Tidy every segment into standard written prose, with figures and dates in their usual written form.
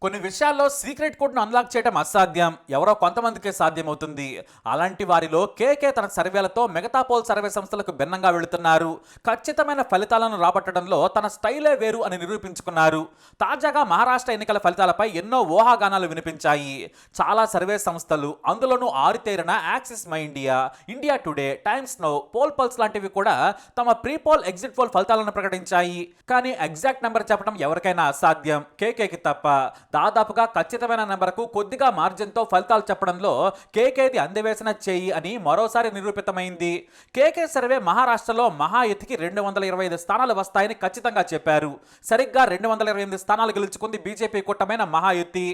కొన్ని విషయాల్లో సీక్రెట్ కోడ్ను అన్లాక్ చేయడం అసాధ్యం, ఎవరో కొంతమందికే సాధ్యమవుతుంది. అలాంటి వారిలో కేకే తన సర్వేలతో మిగతా పోల్ సర్వే సంస్థలకు భిన్నంగా వెళుతున్నారు. ఖచ్చితమైన ఫలితాలను రాబట్టడంలో తన స్టైలే వేరు అని నిరూపించుకున్నారు. తాజాగా మహారాష్ట్ర ఎన్నికల ఫలితాలపై ఎన్నో ఊహాగానాలు వినిపించాయి. చాలా సర్వే సంస్థలు, అందులోనూ ఆరితేరిన Axis My India, India Today, Times Now, poll pulse లాంటివి కూడా తమ ప్రీ పోల్ ఎగ్జిట్ పోల్ ఫలితాలను ప్రకటించాయి. కానీ ఎగ్జాక్ట్ నెంబర్ చెప్పడం ఎవరికైనా అసాధ్యం, కేకేకి తప్ప. దాదాపుగా ఖచ్చితమైన నెంబర్కు కొద్దిగా మార్జిన్తో ఫలితాలు చెప్పడంలో కేకేది అందవేసిన చేయి అని మరోసారి నిరూపితమైంది. కేకే సర్వే మహారాష్ట్రలో మహాయుతికి 225 స్థానాలు వస్తాయని ఖచ్చితంగా చెప్పారు. సరిగ్గా 228 స్థానాలు గెలుచుకుంది బీజేపీ కూటమైన మహాయుతి.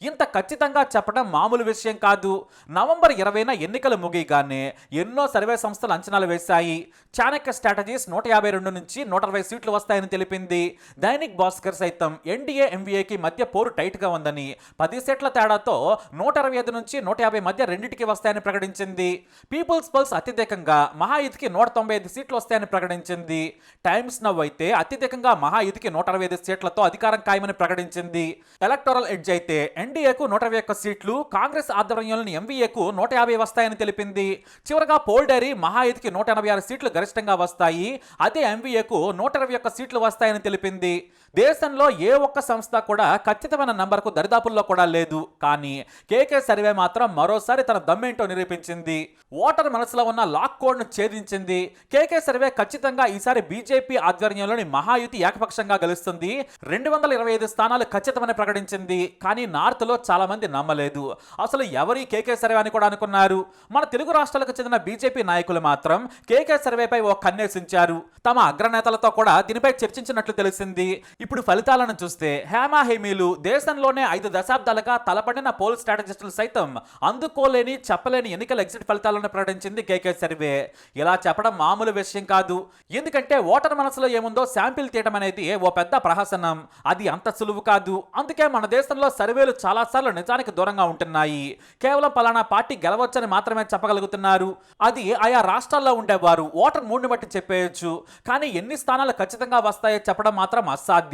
ఇంత ఖచ్చితంగా చెప్పడం మామూలు విషయం కాదు. నవంబర్ 20న ఎన్నికలు ముగియగానే ఎన్నో సర్వే సంస్థలు అంచనాలు వేశాయి. చాణక్య స్ట్రాటజీస్ 152 నుంచి 120 సీట్లు వస్తాయని తెలిపింది. దైనిక్ భాస్కర్ సైతం ఎన్డీఏ ఎంవీఏకి మధ్య పోరు టైట్గా ఉందని, 10 సీట్ల తేడాతో 125 నుంచి 150 మధ్య రెండింటికి వస్తాయని ప్రకటించింది. పీపుల్స్ పల్స్ అత్యధికంగా మహాయుతికి 195 సీట్లు వస్తాయని ప్రకటించింది. టైమ్స్ నవ్ అయితే అత్యధికంగా మహాయుతికి 165 సీట్లతో అధికారం ఖాయమని ప్రకటించింది. ఎలక్టోరల్ ఎడ్జ్ అయితే ఎన్డీఏకు 121 సీట్లు, కాంగ్రెస్ ఆధ్వర్యంలోని ఎంవీఏకు 150 వస్తాయని తెలిపింది. చివరగా పోల్ డైరీ మహాయుతికి 186 సీట్లు గరిష్టంగా వస్తాయి, అదే ఎంవీఏకు 121 సీట్లు వస్తాయని తెలిపింది. దేశంలో ఏ ఒక్క సంస్థ కూడా ఖచ్చితమైన నంబర్కు దరిదాపుల్లో కూడా లేదు. కానీ కేకే సర్వే మాత్రం మరోసారి తన దమ్మేంటో నిరూపించింది. ఓటర్ మనసులో ఉన్న లాక్ కోడ్ను ఛేదించింది. కేకే సర్వే ఖచ్చితంగా ఈసారి బీజేపీ ఆధ్వర్యంలోని మహాయుతి ఏకపక్షంగా గెలుస్తుంది, 225 స్థానాలు ఖచ్చితమని ప్రకటించింది. కానీ నార్త్లో చాలా మంది నమ్మలేదు. అసలు ఎవరి కేకే సర్వే అని కూడా అనుకున్నారు. మన తెలుగు రాష్ట్రాలకు చెందిన బీజేపీ నాయకులు మాత్రం కేకే సర్వేపై ఓ కన్నేసించారు. తమ అగ్రనేతలతో కూడా దీనిపై చర్చించినట్లు తెలిసింది. ఇప్పుడు ఫలితాలను చూస్తే హేమా హేమీలు దేశంలోనే 5 దశాబ్దాలుగా తలపడిన పోల్ స్ట్రాటజిస్టులు సైతం అందుకోలేని చెప్పలేని ఎన్నికల ఎగ్జిట్ ఫలితాలను ప్రకటించింది కేకే సర్వే. ఇలా చెప్పడం మామూలు విషయం కాదు. ఎందుకంటే ఓటర్ మనసులో ఏముందో శాంపిల్ తీయడం అనేది ఓ పెద్ద ప్రహసనం. అది అంత సులువు కాదు. అందుకే మన దేశంలో సర్వేలు చాలాసార్లు నిజానికి దూరంగా ఉంటున్నాయి. కేవలం పలానా పార్టీ గెలవచ్చని మాత్రమే చెప్పగలుగుతున్నారు. అది ఆయా రాష్ట్రాల్లో ఉండేవారు ఓటర్ మూడ్ని బట్టి చెప్పేయచ్చు. కానీ ఎన్ని స్థానాలు ఖచ్చితంగా వస్తాయో చెప్పడం మాత్రం అసాధ్యం.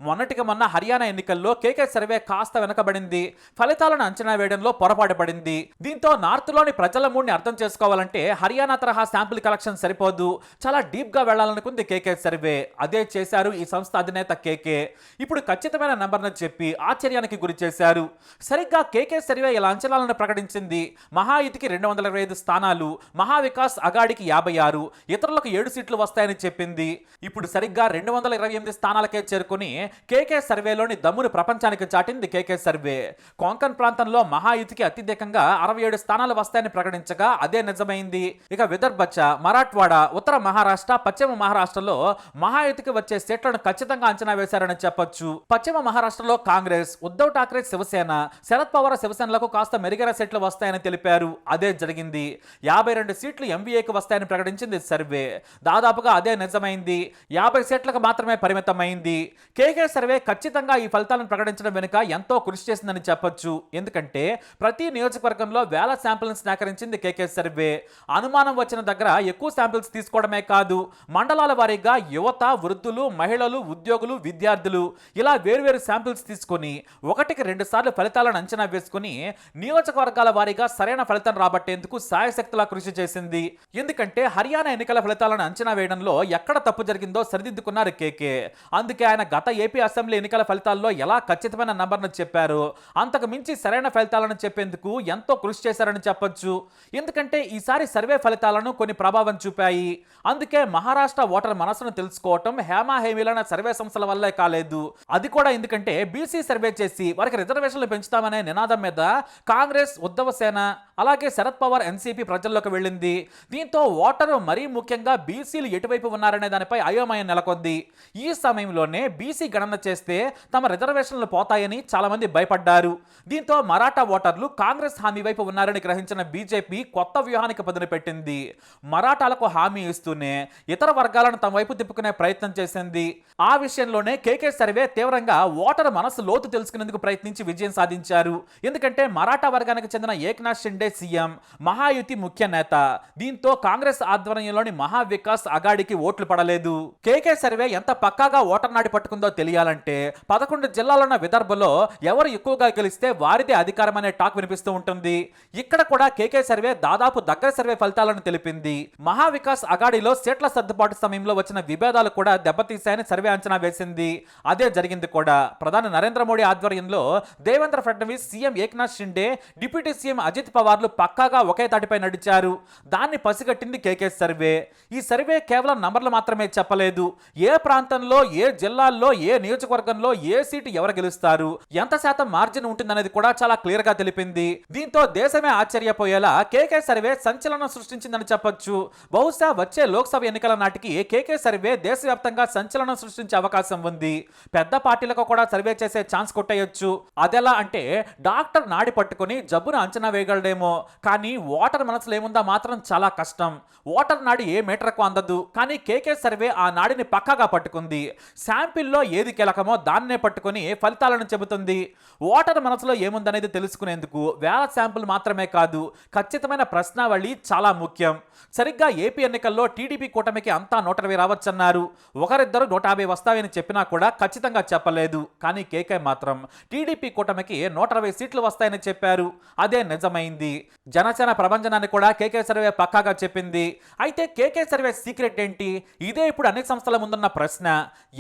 మొన్నటికి మొన్న హర్యానా ఎన్నికల్లో కేకే సర్వే కాస్త వెనకబడింది. ఫలితాలను అంచనా వేయడంలో పొరపాటు పడింది. దీంతో నార్త్లోని ప్రజల మూడ్ని అర్థం చేసుకోవాలంటే హర్యానా తరహా శాంపిల్ కలెక్షన్ సరిపోదు, చాలా డీప్గా వెళ్లాలనుకుంది కేకే సర్వే. అదే చేశారు ఈ సంస్థ అధినేత కేకే. ఇప్పుడు ఖచ్చితమైన నెంబర్ను చెప్పి ఆశ్చర్యానికి గురి చేశారు. సరిగ్గా కేకే సర్వే ఇలా అంచనాలను ప్రకటించింది. మహాయుతికి 225 స్థానాలు, మహావికాస్ అగాడికి 56, ఇతరులకు 7 సీట్లు వస్తాయని చెప్పింది. ఇప్పుడు సరిగ్గా 228 స్థానాలకే చేరుకుని కేకే సర్వేలోని దమ్మును ప్రపంచానికి చాటింది కేకే సర్వే. కొంకన్ ప్రాంతంలో మహాయుతికి అత్యధికంగా 67 స్థానాలు వస్తాయని ప్రకటించగా అదే నిజమైంది. ఇక విదర్భ, మరాఠ్వాడ, ఉత్తర మహారాష్ట్ర, పశ్చిమ మహారాష్ట్రలో మహాయుతికి వచ్చే సీట్లను ఖచ్చితంగా అంచనా వేశారని చెప్పొచ్చు. పశ్చిమ మహారాష్ట్రలో కాంగ్రెస్, ఉద్ధవ్ ఠాక్రే శివసేన, శరద్ పవార్ శివసేనలకు కాస్త మెరుగైన సీట్లు వస్తాయని తెలిపారు. అదే జరిగింది. 52 సీట్లు ఎంవీఏకి వస్తాయని ప్రకటించింది సర్వే. దాదాపుగా అదే నిజమైంది. 50 సీట్లకు మాత్రమే పరిమితమైంది. కేకే సర్వే ఖచ్చితంగా ఈ ఫలితాలను ప్రకటించడం వెనుక ఎంతో కృషి చేసిందని చెప్పొచ్చు. ఎందుకంటే ప్రతి నియోజకవర్గంలో వేల శాంపిల్స్ సేకరించింది కేకే సర్వే. అనుమానం వచ్చిన దగ్గర ఎక్కువ శాంపిల్స్ తీసుకోవడమే కాదు, మండలాల వారీగా యువత, వృద్ధులు, మహిళలు, ఉద్యోగులు, విద్యార్థులు ఇలా వేర్వేరు శాంపిల్స్ తీసుకొని 1కి 2 సార్లు ఫలితాలను అంచనా వేసుకుని నియోజకవర్గాల వారీగా సరైన ఫలితం రాబట్టేందుకు సాయశక్తులా కృషి చేసింది. ఎందుకంటే హర్యానా ఎన్నికల ఫలితాలను అంచనా వేయడంలో ఎక్కడ తప్పు జరిగిందో సరిదిద్దుకున్నారు కేకే. అందుకే ఆయన గత ఏపీ అసెంబ్లీ ఎన్నికల ఫలితాల్లో ఎలా ఖచ్చితమైన నంబర్ను చెప్పారు, అంతకు మించి సరైన ఫలితాలను చెప్పేందుకు ఎంతో కృషి చేశారని చెప్పొచ్చు. ఎందుకంటే ఈసారి సర్వే ఫలితాలను కొన్ని ప్రభావం చూపాయి. అందుకే మహారాష్ట్ర ఓటర్ మనసును తెలుసుకోవటం హేమా హేమీలైన సర్వే సంస్థల వల్లే కాలేదు. అది కూడా ఎందుకంటే బీసీ సర్వే చేసి వారికి రిజర్వేషన్లు పెంచుతామనే నినాదం మీద కాంగ్రెస్, ఉద్ధవ సేన, అలాగే శరద్ పవార్ ఎన్సీపీ ప్రజల్లోకి వెళ్ళింది. దీంతో ఓటరు మరీ ముఖ్యంగా బీసీలు ఎటువైపు ఉన్నారనే దానిపై అయోమయం నెలకొంది. ఈ సమయంలోనే బీసీ గణన చేస్తే తమ రిజర్వేషన్లు పోతాయని చాలా మంది భయపడ్డారు. దీంతో మరాఠా ఓటర్లు కాంగ్రెస్ హామీ వైపు ఉన్నారని గ్రహించిన బీజేపీ కొత్త వ్యూహానికి పదును పెట్టింది. మరాఠాలకు హామీ ఇస్తూనే ఇతర వర్గాలను తమ వైపు తిప్పుకునే ప్రయత్నం చేసింది. ఆ విషయంలోనే కేకే సర్వే తీవ్రంగా ఓటరు మనసు లోతు తెలుసుకునేందుకు ప్రయత్నించి విజయం సాధించారు. ఎందుకంటే మరాఠా వర్గానికి చెందిన ఏక్నాథ్ షిండే షిండే సీఎం, మహాయుతి ముఖ్య నేత. దీంతో కాంగ్రెస్ ఆధ్వర్యంలోని మహావికాస్ అఘాడీకి ఓట్లు పడలేదు. కేకే సర్వే ఎంత పక్కాగా ఓటర్ నాడి పట్టుకుందో తెలియాలంటే 11 జిల్లాలున్న విదర్భలో ఎవరు ఎక్కువగా గెలిస్తే వారిదే అధికారం అనే టాక్ వినిపిస్తూ ఉంటుంది. ఇక్కడ కూడా కేకే సర్వే దాదాపు దగ్గర సర్వే ఫలితాలను తెలిపింది. మహావికాస్ అఘాడీలో సీట్ల సర్దుబాటు సమయంలో వచ్చిన విభేదాలు కూడా దెబ్బతీశాయని సర్వే అంచనా వేసింది. అదే జరిగింది కూడా. ప్రధాని నరేంద్ర మోడీ ఆధ్వర్యంలో Devendra Fadnavis, CM Eknath Shinde, deputy CM Ajit పవార్లు పక్కాగా ఒకే తాటిపై నడిచారు. దాన్ని పసిగట్టింది కేకే సర్వే. ఈ సర్వే కేవలం నంబర్లు మాత్రమే చెప్పలేదు. ఏ ప్రాంతంలో, ఏ జిల్లాల్లో, ఏ నియోజకవర్గంలో ఏ సీటు ఎవరు గెలుస్తారు, ఎంత శాతం మార్జిన్ ఉంటుందనేది కూడా చాలా క్లియర్ గా తెలిపింది. దీంతో దేశమే ఆశ్చర్యపోయేలా కేకే సర్వే సంచలనం సృష్టించిందని చెప్పొచ్చు. బహుశా వచ్చే లోక్సభ ఎన్నికల నాటికి కేకే సర్వే దేశవ్యాప్తంగా సంచలనం సృష్టించే అవకాశం ఉంది. పెద్ద పార్టీలకు కూడా సర్వే చేసే ఛాన్స్ కొట్టేయొచ్చు. అదెలా అంటే డాక్టర్ నాడి పట్టుకుని జబ్బును అంచనా వేయగలడేమో, కానీ ఓటర్ మనసులో ఏముందా మాత్రం చాలా కష్టం. ఓటర్ నాడి ఏ మీటర్కు అందదు, కానీ కేకే సర్వే ఆ నాడిని పక్కాగా పట్టుకుంది. శాంపిల్లో ఏది కీలకమో దాన్నే పట్టుకుని ఫలితాలను చెబుతుంది. ఓటర్ మనసులో ఏముందనేది తెలుసుకునేందుకు వేల శాంపుల్ మాత్రమే కాదు, ఖచ్చితమైన ప్రశ్నావళి చాలా ముఖ్యం. సరిగ్గా ఏపీ ఎన్నికల్లో టీడీపీ కూటమికి అంతా 120 రావచ్చన్నారు. ఒకరిద్దరు 150 వస్తాయని చెప్పినా కూడా ఖచ్చితంగా చెప్పలేదు. కానీ కేకే మాత్రం టీడీపీ కూటమికి 120 సీట్లు వస్తాయని చెప్పారు. అదే నిజమైంది. జనసేన ప్రభంజనాన్ని కూడా కేకే సర్వే పక్కాగా చెప్పింది. అయితే కేకే సర్వే సీక్రెట్ ఏంటి? ఇదే ఇప్పుడు అన్ని సంస్థల ముందున్న ప్రశ్న.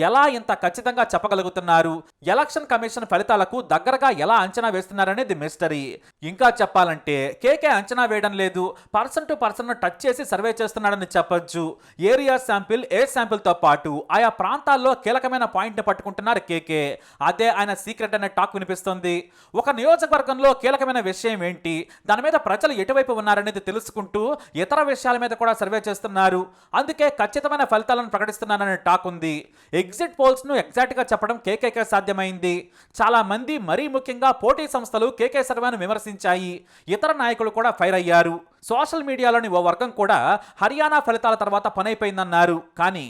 ఎలా ఇంత ఖచ్చితంగా చెప్పగలుగుతున్నారు? ఎలక్షన్ కమిషన్ ఫలితాలకు దగ్గరగా ఎలా అంచనా వేస్తున్నారనేది మిస్టరీ. ఇంకా చెప్పాలంటే కేకే అంచనా వేయడం లేదు, పర్సన్ టు పర్సన్ టచ్ చేసి సర్వే చేస్తున్నాడని చెప్పొచ్చు. ఏరియా శాంపిల్, ఏ శాంపిల్ తో పాటు ఆయా ప్రాంతాల్లో కీలకమైన పాయింట్ ని పట్టుకుంటున్నారు కేకే. అదే ఆయన సీక్రెట్ అనే టాక్ వినిపిస్తుంది. ఒక నియోజకవర్గంలో కీలకమైన విషయం ఏంటి, దాని మీద ప్రజలు ఎటువైపు ఉన్నారనేది తెలుసుకుంటూ ఇతర విషయాల మీద కూడా సర్వే చేస్తున్నారు. అందుకే ఖచ్చితమైన ఫలితాలను ప్రకటిస్తున్నారనే టాక్ ఉంది. ఎగ్జిట్ పోల్స్ ను ఎగ్జాక్ట్ గా చెప్పడం కేకేకే సాధ్యమైంది. చాలా మంది, మరీ ముఖ్యంగా పోటీ సంస్థలు కేకే సర్వేను విమర్శించాయి. ఇతర నాయకులు కూడా ఫైర్ అయ్యారు. సోషల్ మీడియాలోని ఓ వర్గం కూడా హర్యానా ఫలితాల తర్వాత పనైపోయిందన్నారు. కానీ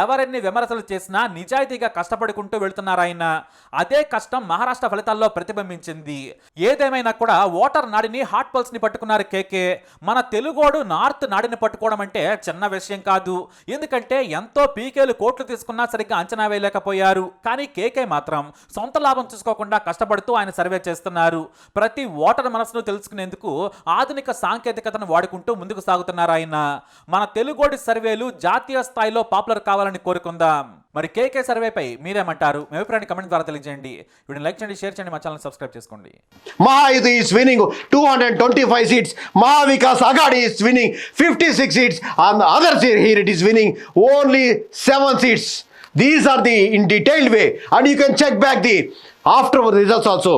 ఎవరెన్ని విమర్శలు చేసినా నిజాయితీగా కష్టపడుకుంటూ వెళ్తున్నారాయన. అదే కష్టం మహారాష్ట్ర ఫలితాల్లో ప్రతిబింబించింది. ఏదేమైనా కూడా ఓటర్ నాడిని, హాట్ పల్స్ ని పట్టుకున్నారు కేకే. మన తెలుగోడు నార్త్ నాడిని పట్టుకోవడం అంటే చిన్న విషయం కాదు. ఎందుకంటే ఎంతో పీకేలు కోట్లు తీసుకున్నా సరిగ్గా అంచనా వేయలేకపోయారు. కానీ కేకే మాత్రం సొంత లాభం చూసుకోకుండా కష్టపడుతూ ఆయన సర్వే చేస్తున్నారు. ప్రతి ఓటర్ మనసును తెలుసుకునేందుకు ఆధునిక సాంకేతికతను వాడుకుంటూ ముందుకు సాగుతున్నారు ఆయన. మన తెలుగోడి సర్వేలు జాతీయ స్థాయిలో పాపులర్ కావాలని కోరుకుందాం. మరి కేకే సర్వేపై మీరేమంటారు? మీ అభిప్రాయాన్ని కమెంట్ ద్వారా తెలియజేయండి. వీడియోని లైక్ చేయండి, షేర్ చేయండి, మా ఛానల్ సబ్స్క్రైబ్ చేసుకోండి. Mahajuti is winning 225 seats. Mahavikas Aghadi is winning 56 seats. On the other side here it is winning only 7 seats. These are the in detailed way, and you can check back the after results also.